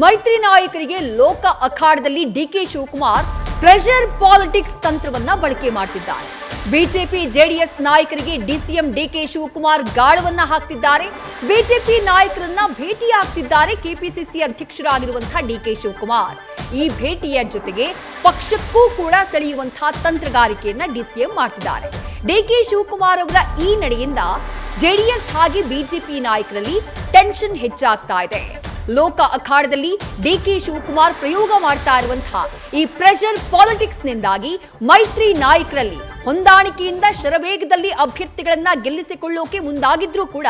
ಮೈತ್ರಿ ನಾಯಕರಿಗೆ ಲೋಕ ಅಖಾಡದಲ್ಲಿ ಡಿಕೆ ಶಿವಕುಮಾರ್ ಪ್ರೆಷರ್ ಪಾಲಿಟಿಕ್ಸ್ ತಂತ್ರವನ್ನ ಬಳಕೆ ಮಾಡ್ತಿದ್ದಾರೆ. ಬಿಜೆಪಿ ಜೆಡಿಎಸ್ ನಾಯಕರಿಗೆ ಡಿಸಿಎಂ ಡಿಕೆ ಶಿವಕುಮಾರ್ ಗಾಳವನ್ನ ಹಾಕ್ತಿದ್ದಾರೆ. ಬಿಜೆಪಿ ನಾಯಕರನ್ನ ಭೇಟಿಯಾಗ್ತಿದ್ದಾರೆ ಕೆಪಿಸಿಸಿ ಅಧ್ಯಕ್ಷರಾಗಿರುವಂತಹ ಡಿಕೆ ಶಿವಕುಮಾರ್. ಈ ಭೇಟಿಯ ಜೊತೆಗೆ ಪಕ್ಷಕ್ಕೂ ಕೂಡ ಸೆಳೆಯುವಂತಹ ತಂತ್ರಗಾರಿಕೆಯನ್ನ ಡಿಸಿಎಂ ಮಾಡ್ತಿದ್ದಾರೆ. ಡಿಕೆ ಶಿವಕುಮಾರ್ ಅವರ ಈ ನಡೆಯಿಂದ ಜೆಡಿಎಸ್ ಹಾಗೆ ಬಿಜೆಪಿ ನಾಯಕರಲ್ಲಿ ಟೆನ್ಷನ್ ಹೆಚ್ಚಾಗ್ತಾ ಇದೆ. ಲೋಕ ಅಖಾಡದಲ್ಲಿ ಡಿಕೆ ಶಿವಕುಮಾರ್ ಪ್ರಯೋಗ ಮಾಡ್ತಾ ಇರುವಂತಹ ಈ ಪ್ರೆಷರ್ ಪಾಲಿಟಿಕ್ಸ್ ನಿಂದಾಗಿ ಮೈತ್ರಿ ನಾಯಕರಲ್ಲಿ ಹೊಂದಾಣಿಕೆಯಿಂದ ಶರವೇಗದಲ್ಲಿ ಅಭ್ಯರ್ಥಿಗಳನ್ನ ಗೆಲ್ಲಿಸಿಕೊಳ್ಳೋಕೆ ಮುಂದಾಗಿದ್ರೂ ಕೂಡ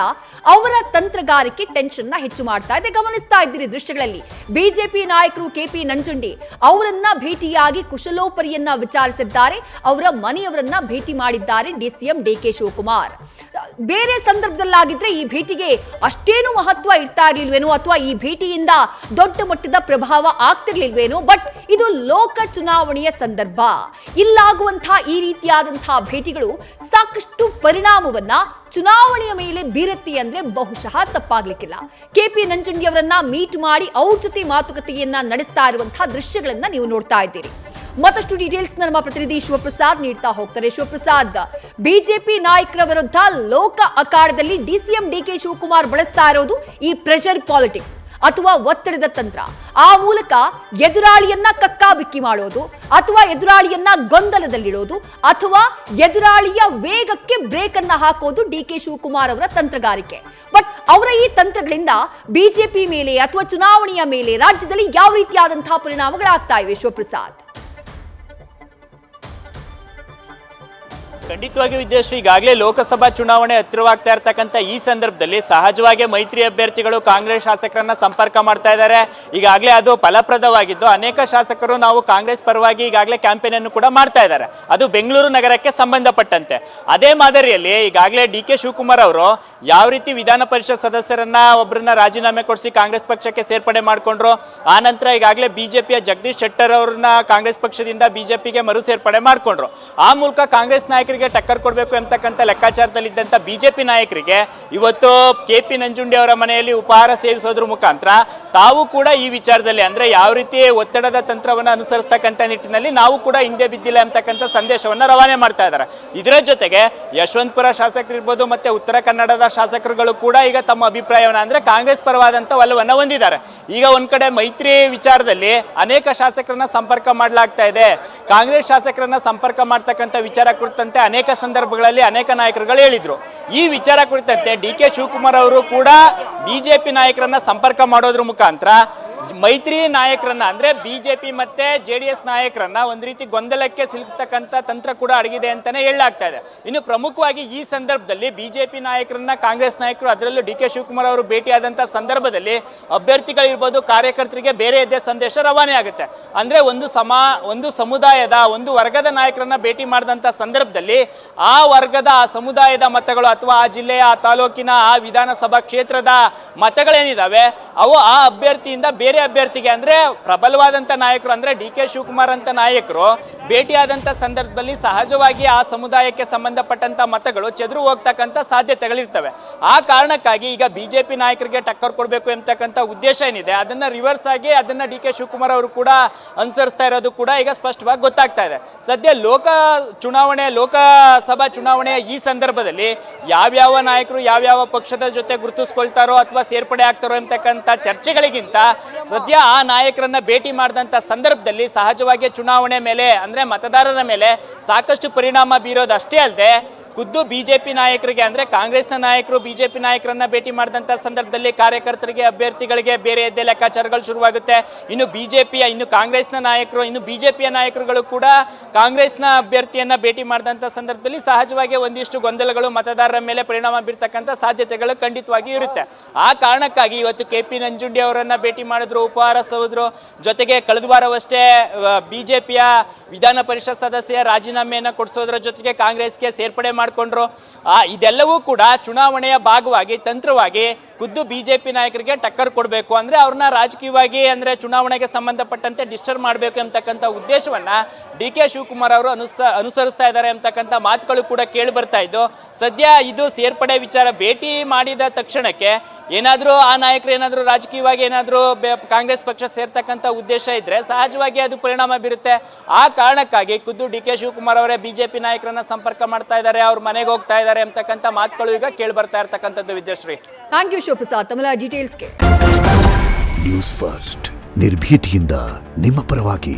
ಅವರ ತಂತ್ರಗಾರಿಕೆ ಟೆನ್ಷನ್ ನ ಹೆಚ್ಚು ಮಾಡ್ತಾ ಇದೆ. ಗಮನಿಸ್ತಾ ಇದ್ದೀರಿ ದೃಶ್ಯಗಳಲ್ಲಿ ಬಿಜೆಪಿ ನಾಯಕರು ಕೆಪಿ ನಂಜುಂಡಿ ಅವರನ್ನ ಭೇಟಿಯಾಗಿ ಕುಶಲೋಪರಿಯನ್ನ ವಿಚಾರಿಸಿದ್ದಾರೆ. ಅವರ ಮನೆಯವರನ್ನ ಭೇಟಿ ಮಾಡಿದ್ದಾರೆ ಡಿಸಿಎಂ ಡಿಕೆ ಶಿವಕುಮಾರ್. ಬೇರೆ ಸಂದರ್ಭದಲ್ಲಾಗಿದ್ರೆ ಈ ಭೇಟಿಗೆ ಅಷ್ಟೇನು ಮಹತ್ವ ಇರ್ತಾ ಇರ್ಲಿಲ್ವೇನೋ ಅಥವಾ ಈ ಭೇಟಿಯಿಂದ ದೊಡ್ಡ ಮಟ್ಟದ ಪ್ರಭಾವ ಆಗ್ತಿರ್ಲಿಲ್ವೇನೋ. ಬಟ್ ಇದು ಲೋಕ ಚುನಾವಣೆಯ ಸಂದರ್ಭ. ಇಲ್ಲಾಗುವಂತಹ ಈ ರೀತಿಯಾದಂತಹ ಭೇಟಿಗಳು ಸಾಕಷ್ಟು ಪರಿಣಾಮವನ್ನ ಚುನಾವಣೆಯ ಮೇಲೆ ಬೀರುತ್ತೆ ಅಂದ್ರೆ ಬಹುಶಃ ತಪ್ಪಾಗ್ಲಿಕ್ಕಿಲ್ಲ. ಕೆಪಿ ನಂಜುಂಡಿ ಅವರನ್ನ ಮೀಟ್ ಮಾಡಿ ಅವ್ರ ಜೊತೆ ಮಾತುಕತೆಯನ್ನ ನಡೆಸ್ತಾ ಇರುವಂತಹ ದೃಶ್ಯಗಳನ್ನ ನೀವು ನೋಡ್ತಾ ಇದ್ದೀರಿ. ಮತ್ತಷ್ಟು ಡೀಟೇಲ್ಸ್ ನಮ್ಮ ಪ್ರತಿನಿಧಿ ಶಿವಪ್ರಸಾದ್ ನೀಡ್ತಾ ಹೋಗ್ತಾರೆ. ಶಿವಪ್ರಸಾದ್, ಬಿಜೆಪಿ ನಾಯಕರ ವಿರುದ್ಧ ಲೋಕ ಅಖಾಡದಲ್ಲಿ ಡಿಸಿಎಂ ಡಿಕೆ ಶಿವಕುಮಾರ್ ಬಳಸ್ತಾ ಇರೋದು ಈ ಪ್ರೆಷರ್ ಪಾಲಿಟಿಕ್ಸ್ ಅಥವಾ ಒತ್ತಡದ ತಂತ್ರ. ಆ ಮೂಲಕ ಎದುರಾಳಿಯನ್ನ ಕಕ್ಕಾಬಿಕ್ಕಿ ಮಾಡೋದು ಅಥವಾ ಎದುರಾಳಿಯನ್ನ ಗೊಂದಲದಲ್ಲಿಡೋದು ಅಥವಾ ಎದುರಾಳಿಯ ವೇಗಕ್ಕೆ ಬ್ರೇಕ್ ಅನ್ನ ಹಾಕೋದು ಡಿಕೆ ಶಿವಕುಮಾರ್ ಅವರ ತಂತ್ರಗಾರಿಕೆ. ಬಟ್ ಅವರ ಈ ತಂತ್ರಗಳಿಂದ ಬಿಜೆಪಿ ಮೇಲೆ ಅಥವಾ ಚುನಾವಣೆಯ ಮೇಲೆ ರಾಜ್ಯದಲ್ಲಿ ಯಾವ ರೀತಿಯಾದಂತಹ ಪರಿಣಾಮಗಳಾಗ್ತಾ ಇವೆ ಶಿವಪ್ರಸಾದ್? ಖಂಡಿತವಾಗಿ ವಿದ್ಯಾಶ್ರೀ, ಈಗಾಗಲೇ ಲೋಕಸಭಾ ಚುನಾವಣೆ ಹತ್ತಿರವಾಗ್ತಾ ಇರ್ತಕ್ಕಂಥ ಈ ಸಂದರ್ಭದಲ್ಲಿ ಸಹಜವಾಗಿ ಮೈತ್ರಿ ಅಭ್ಯರ್ಥಿಗಳು ಕಾಂಗ್ರೆಸ್ ಶಾಸಕರನ್ನ ಸಂಪರ್ಕ ಮಾಡ್ತಾ ಇದ್ದಾರೆ. ಈಗಾಗಲೇ ಅದು ಫಲಪ್ರದವಾಗಿದ್ದು ಅನೇಕ ಶಾಸಕರು ನಾವು ಕಾಂಗ್ರೆಸ್ ಪರವಾಗಿ ಈಗಾಗಲೇ ಕ್ಯಾಂಪೇನ್ ಅನ್ನು ಕೂಡ ಮಾಡ್ತಾ ಇದ್ದಾರೆ. ಅದು ಬೆಂಗಳೂರು ನಗರಕ್ಕೆ ಸಂಬಂಧಪಟ್ಟಂತೆ. ಅದೇ ಮಾದರಿಯಲ್ಲಿ ಈಗಾಗಲೇ ಡಿಕೆ ಶಿವಕುಮಾರ್ ಅವರು ಯಾವ ರೀತಿ ವಿಧಾನ ಪರಿಷತ್ ಸದಸ್ಯರನ್ನ ಒಬ್ಬರನ್ನ ರಾಜೀನಾಮೆ ಕೊಡಿಸಿ ಕಾಂಗ್ರೆಸ್ ಪಕ್ಷಕ್ಕೆ ಸೇರ್ಪಡೆ ಮಾಡಿಕೊಂಡ್ರು, ಆ ನಂತರ ಈಗಾಗಲೇ ಬಿಜೆಪಿಯ ಜಗದೀಶ್ ಶೆಟ್ಟರ್ ಅವ್ರನ್ನ ಕಾಂಗ್ರೆಸ್ ಪಕ್ಷದಿಂದ ಬಿಜೆಪಿಗೆ ಮರು ಸೇರ್ಪಡೆ ಮಾಡಿಕೊಂಡ್ರು. ಆ ಮೂಲಕ ಕಾಂಗ್ರೆಸ್ ನಾಯಕರಿಗೆ ಟಕ್ಕರ್ ಕೊಡಬೇಕು ಎಂಬತಕ್ಕಂಥ ಲೆಕ್ಕಾಚಾರದಲ್ಲಿದ್ದಂಥ ಬಿಜೆಪಿ ನಾಯಕರಿಗೆ ಇವತ್ತು ಕೆಪಿ ನಂಜುಂಡಿ ಅವರ ಮನೆಯಲ್ಲಿ ಉಪಹಾರ ಸೇವಿಸೋದ್ರ ಮುಖಾಂತರ ತಾವು ಕೂಡ ಈ ವಿಚಾರದಲ್ಲಿ ಅಂದ್ರೆ ಯಾವ ರೀತಿ ಒತ್ತಡದ ತಂತ್ರವನ್ನು ಅನುಸರಿಸತಕ್ಕಂಥ ನಿಟ್ಟಿನಲ್ಲಿ ನಾವು ಕೂಡ ಹಿಂದೆ ಬಿದ್ದಿಲ್ಲ ಎಂಬತಕ್ಕಂಥ ಸಂದೇಶವನ್ನ ರವಾನೆ ಮಾಡ್ತಾ ಇದ್ದಾರೆ. ಇದರ ಜೊತೆಗೆ ಯಶವಂತಪುರ ಶಾಸಕರಿರ್ಬೋದು ಮತ್ತೆ ಉತ್ತರ ಕನ್ನಡದ ಶಾಸಕರುಗಳು ಕೂಡ ಈಗ ತಮ್ಮ ಅಭಿಪ್ರಾಯವನ್ನ ಅಂದ್ರೆ ಕಾಂಗ್ರೆಸ್ ಪರವಾದಂತ ಒಲವನ್ನ ಹೊಂದಿದ್ದಾರೆ. ಈಗ ಒಂದ್ ಕಡೆ ಮೈತ್ರಿ ವಿಚಾರದಲ್ಲಿ ಅನೇಕ ಶಾಸಕರನ್ನ ಸಂಪರ್ಕ ಮಾಡಲಾಗ್ತಾ ಇದೆ. ಕಾಂಗ್ರೆಸ್ ಶಾಸಕರನ್ನ ಸಂಪರ್ಕ ಮಾಡ್ತಕ್ಕಂಥ ವಿಚಾರ ಕುರಿತಂತೆ ಅನೇಕ ಸಂದರ್ಭಗಳಲ್ಲಿ ಅನೇಕ ನಾಯಕರುಗಳು ಹೇಳಿದ್ರು. ಈ ವಿಚಾರ ಕುರಿತಂತೆ ಡಿಕೆ ಶಿವಕುಮಾರ್ ಅವರು ಕೂಡ ಬಿಜೆಪಿ ನಾಯಕರನ್ನ ಸಂಪರ್ಕ ಮಾಡೋದ್ರ ಮುಖಾಂತರ ಮೈತ್ರಿ ನಾಯಕರನ್ನ ಅಂದ್ರೆ ಬಿಜೆಪಿ ಮತ್ತೆ ಜೆಡಿಎಸ್ ನಾಯಕರನ್ನ ಒಂದ್ ರೀತಿ ಗೊಂದಲಕ್ಕೆ ಸಿಲುಕಿಸ್ತಕ್ಕಂಥ ತಂತ್ರ ಕೂಡ ಅಡಗಿದೆ ಅಂತಾನೆ ಹೇಳಲಾಗ್ತಾ ಇದೆ. ಇನ್ನು ಪ್ರಮುಖವಾಗಿ ಈ ಸಂದರ್ಭದಲ್ಲಿ ಬಿಜೆಪಿ ನಾಯಕರನ್ನ ಕಾಂಗ್ರೆಸ್ ನಾಯಕರು ಅದರಲ್ಲೂ ಡಿಕೆ ಶಿವಕುಮಾರ್ ಅವರು ಭೇಟಿಯಾದಂತ ಸಂದರ್ಭದಲ್ಲಿ ಅಭ್ಯರ್ಥಿಗಳಿರ್ಬೋದು ಕಾರ್ಯಕರ್ತರಿಗೆ ಬೇರೆಯದೇ ಸಂದೇಶ ರವಾನೆ ಆಗುತ್ತೆ. ಅಂದ್ರೆ ಒಂದು ಸಮುದಾಯದ ಒಂದು ವರ್ಗದ ನಾಯಕರನ್ನ ಭೇಟಿ ಮಾಡಿದಂತ ಸಂದರ್ಭದಲ್ಲಿ ಆ ವರ್ಗದ ಆ ಸಮುದಾಯದ ಮತಗಳು ಅಥವಾ ಆ ಜಿಲ್ಲೆಯ ಆ ತಾಲೂಕಿನ ಆ ವಿಧಾನಸಭಾ ಕ್ಷೇತ್ರದ ಮತಗಳೇನಿದಾವೆ ಅವು ಆ ಅಭ್ಯರ್ಥಿಯಿಂದ ಬೇರೆ ಅಭ್ಯರ್ಥಿಗೆ ಅಂದ್ರೆ ಪ್ರಬಲವಾದಂತ ನಾಯಕರು ಅಂದ್ರೆ ಡಿಕೆ ಶಿವಕುಮಾರ್ ಅಂತ ನಾಯಕರು ಭೇಟಿಯಾದಂತ ಸಂದರ್ಭದಲ್ಲಿ ಸಹಜವಾಗಿ ಆ ಸಮುದಾಯಕ್ಕೆ ಸಂಬಂಧಪಟ್ಟಂತ ಮತಗಳು ಚೆದರು ಹೋಗ್ತಕ್ಕಂಥ ಸಾಧ್ಯತೆಗಳಿರ್ತವೆ. ಆ ಕಾರಣಕ್ಕಾಗಿ ಈಗ ಬಿಜೆಪಿ ನಾಯಕರಿಗೆ ಟಕ್ಕರ್ ಕೊಡಬೇಕು ಎಂಬತಕ್ಕಂಥ ಉದ್ದೇಶ ಏನಿದೆ ಅದನ್ನ ರಿವರ್ಸ್ ಆಗಿ ಅದನ್ನ ಡಿಕೆ ಶಿವಕುಮಾರ್ ಅವರು ಕೂಡ ಅನುಸರಿಸ್ತಾ ಇರೋದು ಕೂಡ ಈಗ ಸ್ಪಷ್ಟವಾಗಿ ಗೊತ್ತಾಗ್ತಾ ಇದೆ. ಸದ್ಯ ಲೋಕಸಭಾ ಚುನಾವಣೆಯ ಈ ಸಂದರ್ಭದಲ್ಲಿ ಯಾವ್ಯಾವ ನಾಯಕರು ಯಾವ್ಯಾವ ಪಕ್ಷದ ಜೊತೆ ಗುರುತಿಸ್ಕೊಳ್ತಾರೋ ಅಥವಾ ಸೇರ್ಪಡೆ ಆಗ್ತಾರೋ ಎಂಬತಕ್ಕಂಥ ಚರ್ಚೆಗಳಿಗಿಂತ ಸದ್ಯ ಆ ನಾಯಕರನ್ನ ಭೇಟಿ ಮಾಡಿದಂತ ಸಂದರ್ಭದಲ್ಲಿ ಸಹಜವಾಗಿ ಚುನಾವಣೆ ಮೇಲೆ ಅಂದ್ರೆ ಮತದಾರರ ಮೇಲೆ ಸಾಕಷ್ಟು ಪರಿಣಾಮ ಬೀರೋದಷ್ಟೇ ಅಲ್ಲದೆ ಖುದ್ದು ಬಿಜೆಪಿ ನಾಯಕರಿಗೆ ಅಂದ್ರೆ ಕಾಂಗ್ರೆಸ್ನ ನಾಯಕರು ಬಿಜೆಪಿ ನಾಯಕರನ್ನ ಭೇಟಿ ಮಾಡಿದಂತ ಸಂದರ್ಭದಲ್ಲಿ ಕಾರ್ಯಕರ್ತರಿಗೆ ಅಭ್ಯರ್ಥಿಗಳಿಗೆ ಬೇರೆ ಎದ್ದೇ ಲೆಕ್ಕಾಚಾರಗಳು ಶುರುವಾಗುತ್ತೆ. ಇನ್ನು ಕಾಂಗ್ರೆಸ್ನ ನಾಯಕರು ಇನ್ನು ಬಿಜೆಪಿಯ ನಾಯಕರುಗಳು ಕೂಡ ಕಾಂಗ್ರೆಸ್ನ ಅಭ್ಯರ್ಥಿಯನ್ನ ಭೇಟಿ ಮಾಡಿದಂತ ಸಂದರ್ಭದಲ್ಲಿ ಸಹಜವಾಗಿ ಒಂದಿಷ್ಟು ಗೊಂದಲಗಳು ಮತದಾರರ ಮೇಲೆ ಪರಿಣಾಮ ಬೀರ್ತಕ್ಕಂಥ ಸಾಧ್ಯತೆಗಳು ಖಂಡಿತವಾಗಿ ಇರುತ್ತೆ. ಆ ಕಾರಣಕ್ಕಾಗಿ ಇವತ್ತು ಕೆಪಿ ನಂಜುಂಡಿ ಅವರನ್ನ ಭೇಟಿ ಮಾಡಿದ್ರು, ಉಪಹಾರ ಸೌದ್ರು. ಜೊತೆಗೆ ಕಳೆದ ವಾರವಷ್ಟೇ ಬಿಜೆಪಿಯ ವಿಧಾನ ಪರಿಷತ್ ಸದಸ್ಯ ರಾಜೀನಾಮೆಯನ್ನ ಕೊಡಿಸೋದ್ರ ಜೊತೆಗೆ ಕಾಂಗ್ರೆಸ್ಗೆ ಸೇರ್ಪಡೆ ಮಾಡಿಕೊಂಡ್ರು. ಇದೆಲ್ಲವೂ ಕೂಡ ಚುನಾವಣೆಯ ಭಾಗವಾಗಿ ತಂತ್ರವಾಗಿ ಖುದ್ದು ಬಿಜೆಪಿ ನಾಯಕರಿಗೆ ಟಕ್ಕರ್ ಕೊಡಬೇಕು, ಅಂದ್ರೆ ಅವ್ರನ್ನ ರಾಜಕೀಯವಾಗಿ ಅಂದ್ರೆ ಚುನಾವಣೆಗೆ ಸಂಬಂಧಪಟ್ಟಂತೆ ಡಿಸ್ಟರ್ಬ್ ಮಾಡಬೇಕು ಎಂಬತಕ್ಕಂಥ ಉದ್ದೇಶವನ್ನ ಡಿ ಕೆ ಶಿವಕುಮಾರ್ ಅವರು ಅನುಸರಿಸ್ತಾ ಇದ್ದಾರೆ ಎಂಬತಕ್ಕಂಥ ಮಾತುಗಳು ಕೂಡ ಕೇಳಿ ಬರ್ತಾ ಇದ್ದು, ಸದ್ಯ ಇದು ಸೇರ್ಪಡೆ ವಿಚಾರ ಭೇಟಿ ಮಾಡಿದ ತಕ್ಷಣಕ್ಕೆ ಏನಾದರೂ ಆ ನಾಯಕರು ಏನಾದರೂ ರಾಜಕೀಯವಾಗಿ ಏನಾದರೂ ಕಾಂಗ್ರೆಸ್ ಪಕ್ಷ ಸೇರ್ತಕ್ಕಂಥ ಉದ್ದೇಶ ಇದ್ರೆ ಸಹಜವಾಗಿ ಅದು ಪರಿಣಾಮ ಬೀರುತ್ತೆ. ಆ ಕಾರಣಕ್ಕಾಗಿ ಖುದ್ದು ಡಿ ಕೆ ಶಿವಕುಮಾರ್ ಅವರೇ ಬಿಜೆಪಿ ನಾಯಕರನ್ನ ಸಂಪರ್ಕ ಮಾಡ್ತಾ ಇದ್ದಾರೆ, ಅವ್ರ ಮನೆಗೆ ಹೋಗ್ತಾ ಇದ್ದಾರೆ ಎಂಬತಕ್ಕಂಥ ಮಾತುಗಳು ಈಗ ಕೇಳಿ ಬರ್ತಾ ಇರ್ತಕ್ಕಂಥದ್ದು. Vidyashree, thank you Shivaprasad. ತಮ್ಮೆಲ್ಲ ಡೀಟೇಲ್ಸ್ಗೆ ನ್ಯೂಸ್ ಫಸ್ಟ್ ನಿರ್ಭೀತಿಯಿಂದ ನಿಮ್ಮ ಪರವಾಗಿ.